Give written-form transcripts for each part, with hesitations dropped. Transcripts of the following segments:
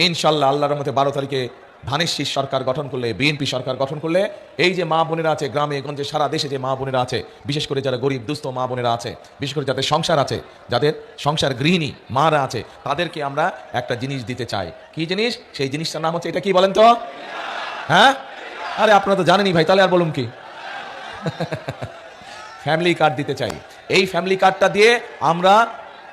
ইনশাল্লাহ আল্লাহর রহমতে 12 তারিখে ধানের শীষ সরকার গঠন করলে, বিএনপি সরকার গঠন করলে, এই যে মা বোনেরা আছে গ্রামে গঞ্জে সারা দেশে, যে মা বোনেরা আছে, বিশেষ করে যারা গরিব দুস্থ মা বোনেরা আছে, বিশেষ করে যাদের সংসার আছে, যাদের সংসার গৃহিণী মারা আছে, তাদেরকে আমরা একটা জিনিস দিতে চাই। কি জিনিস? সেই জিনিসটার নাম হচ্ছে, এটা কি বলেন তো? হ্যাঁ, আরে আপনারা তো জানেনই ভাই, তাহলে আর বলুন কি? ফ্যামিলি কার্ড দিতে চাই। এই ফ্যামিলি কার্ডটা দিয়ে আমরা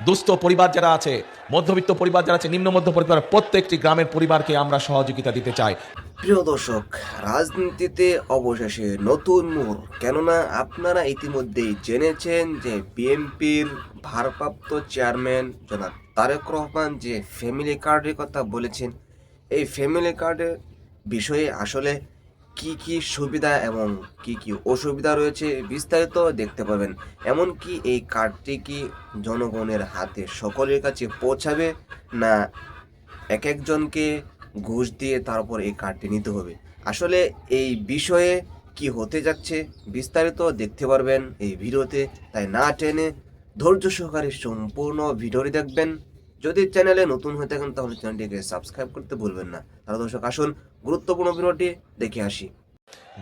দুস্থ পরিবার যারা আছে, মধ্যবিত্ত পরিবার যারা আছে, নিম্ন মধ্য পরিবার, প্রত্যেকটি গ্রামের পরিবারকে আমরা সহযোগিতা দিতে চাই। প্রিয় দর্শক, রাজনীতিতে অবশেষে নতুন মোড়। কেননা আপনারা ইতিমধ্যেই জেনেছেন যে বিএনপির ভারপ্রাপ্ত চেয়ারম্যান জনাব তারেক রহমান যে ফ্যামিলি কার্ডের কথা বলেছেন, এই ফ্যামিলি কার্ডের বিষয়ে আসলে কি কি সুবিধা এবং কি কি অসুবিধা রয়েছে বিস্তারিত দেখতে পাবেন। এমনকি এই কার্ডটি কি জনগণের হাতে সকলের কাছে পৌঁছাবে, না এক একজনকে ঘুষ দিয়ে তারপর এই কার্ডটি নিতে হবে? আসলে এই বিষয়ে কি হতে যাচ্ছে বিস্তারিত দেখতে পারবেন এই ভিডিওতে, তাই না টেনে ধৈর্য সহকারে সম্পূর্ণ ভিডিওটি দেখবেন। যদি চ্যানেলে নতুন হয়ে থাকেন তাহলে চ্যানেলটিকে সাবস্ক্রাইব করতে ভুলবেন না। তাহলে দর্শক আসুন গুরুত্বপূর্ণ ভিডিওটি দেখে আসি।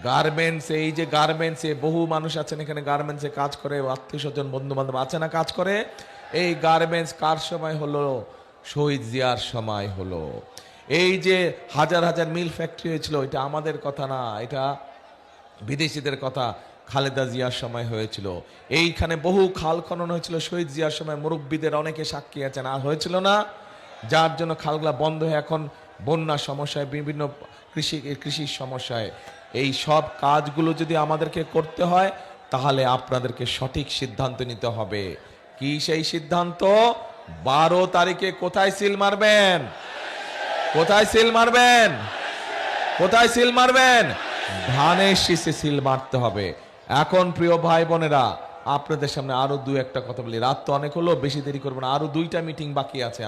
গার্মেন্টস, এই যে গার্মেন্টসে বহু মানুষ আছেন এখানে, গার্মেন্টসে কাজ করে, আত্মীয় স্বজন বন্ধু বান্ধব আছে না কাজ করে। এই গার্মেন্টস কার সময় হলো? শহীদ জিয়ার সময় হলো। এই যে হাজার হাজার মিল ফ্যাক্টরি হয়েছিল, এটা আমাদের কথা না, এটা বিদেশিদের কথা। খালেদা জিয়ার সময় হয়েছিল। এইখানে বহু খাল খনন হয়েছিল শহীদ জিয়ার সময়, মুরব্বীদের অনেকে সাক্ষী আছেন। আর হয়েছিল না? যার জন্য খালগুলা বন্ধ হয়ে এখন বন্যার সমস্যায়, বিভিন্ন কৃষির সমস্যায়। এই সব কাজগুলো যদি আমাদেরকে করতে হয়, তাহলে আপনাদেরকে সঠিক সিদ্ধান্ত নিতে হবে। কি সেই সিদ্ধান্ত? 12 তারিখে কোথায় সিল মারবেন? কোথায় সিল মারবেন? কোথায় সিল মারবেন? ধানের শীষে সিল মারতে হবে। এখন প্রিয় ভাই বোনেরা, আপনাদের সামনে আরো দু একটা কথা বলি। রাত তো অনেক হলো, বেশি দেরি করবো না। আরো 2টা মিটিং বাকি আছে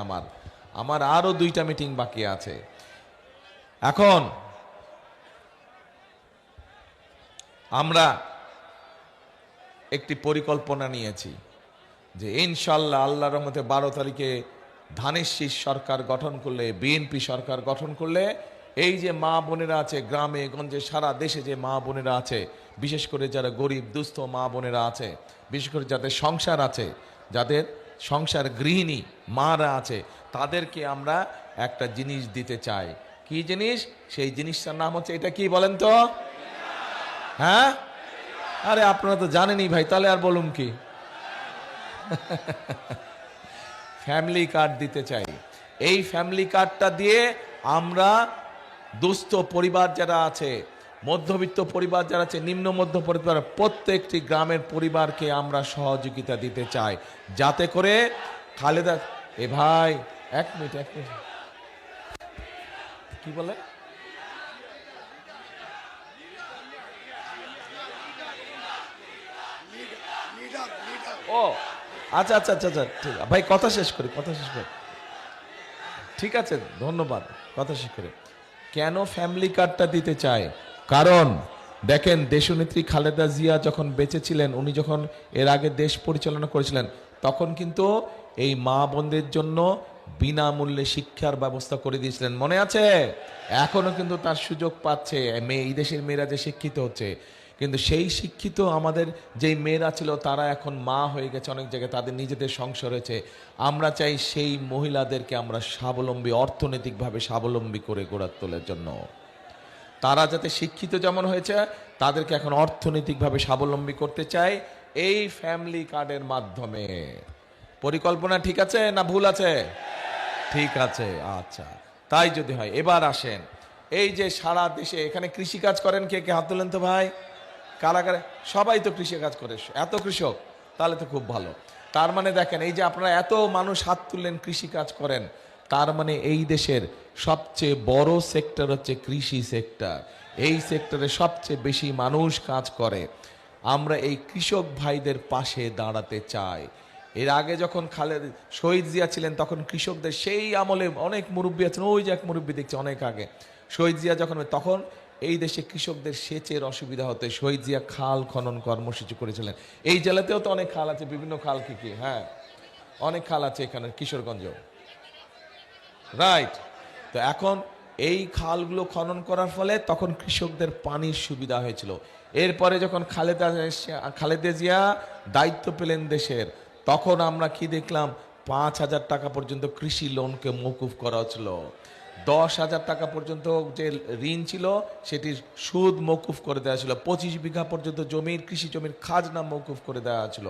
আমার আরো 2টা মিটিং বাকি আছে। এখন আমরা একটি পরিকল্পনা নিয়েছি যে ইনশাল্লাহ আল্লাহর রহমতে 12 তারিখে ধানের শীষ সরকার গঠন করলে, বিএনপি সরকার গঠন করলে, এই যে মা বোনেরা আছে গ্রামে গঞ্জে সারা দেশে, যে মা বোনেরা আছে, বিশেষ করে যারা গরিব দুস্থ মা বোনেরা আছে, বিশেষ করে যাদের সংসার আছে, যাদের সংসার গৃহিণী মারা আছে, তাদেরকে আমরা একটা জিনিস দিতে চাই। কি জিনিস? সেই জিনিসটার নাম হচ্ছে, এটা কি বলেন তো? হ্যাঁ, আরে আপনারা তো জানেনই ভাই, তাহলে আর বলুন কি? ফ্যামিলি কার্ড দিতে চাই। এই ফ্যামিলি কার্ডটা দিয়ে আমরা দুস্থ পরিবার যারা আছে, মধ্যবিত্ত পরিবার যারা আছে, নিম্ন মধ্য পরিবার, প্রত্যেকটি গ্রামের পরিবারকে আমরা সহযোগিতা দিতে চাই, যাতে করে খালেদা, এ ভাই এক মিনিট কি বলে? ও আচ্ছা আচ্ছা আচ্ছা আচ্ছা, ঠিক ভাই, কথা শেষ করি। ঠিক আছে, ধন্যবাদ। কথা শেষ করে, কেন ফ্যামিলি কার্ডটা দিতে চাই? কারণ দেখেন, দেশনেত্রী খালেদা জিয়া যখন বেঁচে ছিলেন, উনি যখন এর আগে দেশ পরিচালনা করেছিলেন, তখন কিন্তু এই মা বোনদের জন্য বিনামূল্যে শিক্ষার ব্যবস্থা করে দিয়েছিলেন, মনে আছে? এখনো কিন্তু তার সুযোগ পাচ্ছে এই দেশের মেয়েরা যে শিক্ষিত হচ্ছে। কিন্তু সেই শিক্ষিত আমাদের যেই মেয়েরা ছিল, তারা এখন মা হয়ে গেছে অনেক জায়গায়, তাদের নিজেদের সংসার হয়েছে। আমরা চাই সেই মহিলাদেরকে আমরা স্বাবলম্বী, অর্থনৈতিকভাবে স্বাবলম্বী করে গড়ে তোলার জন্য। তারা যাতে শিক্ষিত যেমন হয়েছে, তাদেরকে এখন অর্থনৈতিকভাবে স্বাবলম্বী করতে চাই এই ফ্যামিলি কার্ডের মাধ্যমে। পরিকল্পনা ঠিক আছে না ভুল আছে? ঠিক আছে, আচ্ছা। তাই যদি হয়, এবার আসেন, এই যে সারা দেশে এখানে কৃষিকাজ করেন, কে কে হাত তোলেন তো ভাই? কারাগারে সবাই তো কৃষিকাজ করে, এত কৃষক, তাহলে তো খুব ভালো। তার মানে দেখেন, এই যে আপনারা এত মানুষ হাত তুললেন, কৃষিকাজ করেন, তার মানে এই দেশের সবচেয়ে বড় সেক্টর হচ্ছে কৃষি সেক্টর। এই সেক্টরে সবচেয়ে বেশি মানুষ কাজ করে। আমরা এই কৃষক ভাইদের পাশে দাঁড়াতে চাই। এর আগে যখন শহীদ জিয়া ছিলেন, তখন কৃষকদের, সেই আমলে অনেক মুরব্বী আছেন, ওই যে এক মুরব্বী দেখছে অনেক আগে, শহীদ জিয়া যখন, তখন এই দেশে কৃষকদের সেচের অসুবিধা হতে শহীদ জিয়া খাল খনন কর্মসূচি করেছিলেন। এই জেলাতেও তো অনেক খাল আছে, বিভিন্ন খাল, কি কি, হ্যাঁ অনেক খাল আছে এখানে, কিশোরগঞ্জ, রাইট। তো এখন এই খালগুলো খনন করার ফলে তখন কৃষকদের পানির সুবিধা হয়েছিল। এরপরে যখন খালেদা জিয়া দায়িত্ব পেলেন দেশের, তখন আমরা কি দেখলাম, 5,000 টাকা পর্যন্ত কৃষি লোনকে মওকুফ করা হচ্ছিল। 10,000 টাকা পর্যন্ত যে ঋণ ছিল সেটির সুদ মওকুফ করে দেওয়া ছিল। 25 বিঘা পর্যন্ত জমির কৃষি জমির খাজনা মওকুফ করে দেওয়া ছিল।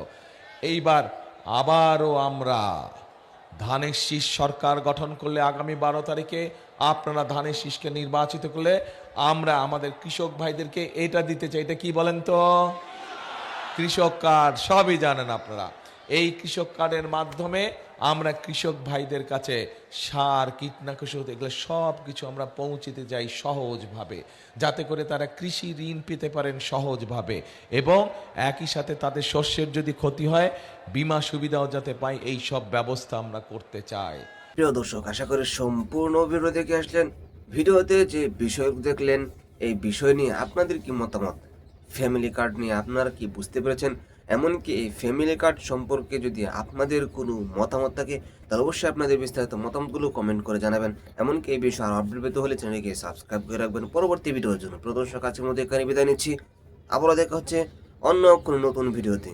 এইবার আবারও আমরা ধানের শীষ সরকার গঠন করলে আগামী 12 তারিখে আপনারা ধানের শীষকে নির্বাচিত করলে আমরা আমাদের কৃষক ভাইদেরকে এটা দিতে চাই। এটা কি বলেন তো? কৃষক কার্ড, সবই জানেন আপনারা। এই কৃষক কার্ডের মাধ্যমে আমরা কৃষক ভাইদের কাছে সার, কীটনাশক এগুলো সব কিছু আমরা পৌঁছিতে যাই সহজভাবে, যাতে করে তারা কৃষি ঋণ পেতে পারেন সহজভাবে, এবং একই সাথে তাদের শস্যের যদি ক্ষতি হয় বীমা সুবিধাও যাতে পায়, এই সব ব্যবস্থা আমরা করতে চাই। প্রিয় দর্শক, আশা করি সম্পূর্ণ ভিডিও দেখে আসলেন। ভিডিওতে যে বিষয় দেখলেন, এই বিষয় নিয়ে আপনাদের কি মতামত, ফ্যামিলি কার্ড নিয়ে আপনারা কি বুঝতে পেরেছেন, এমনকি এই ফ্যামিলি কার্ড সম্পর্কে যদি আপনাদের কোনো মতামত থাকে তাহলে অবশ্যই আপনাদের বিস্তারিত মতামতগুলো কমেন্ট করে জানাবেন। এমনকি এই বিষয়ে আরও আপডেট পেতে হলে চ্যানেলকে সাবস্ক্রাইব করে রাখবেন পরবর্তী ভিডিওর জন্য। প্রিয় দর্শক, আজকের মধ্যে এখানে বিদায় নিচ্ছি। আবারও দেখা হচ্ছে অন্য কোনো নতুন ভিডিওতে।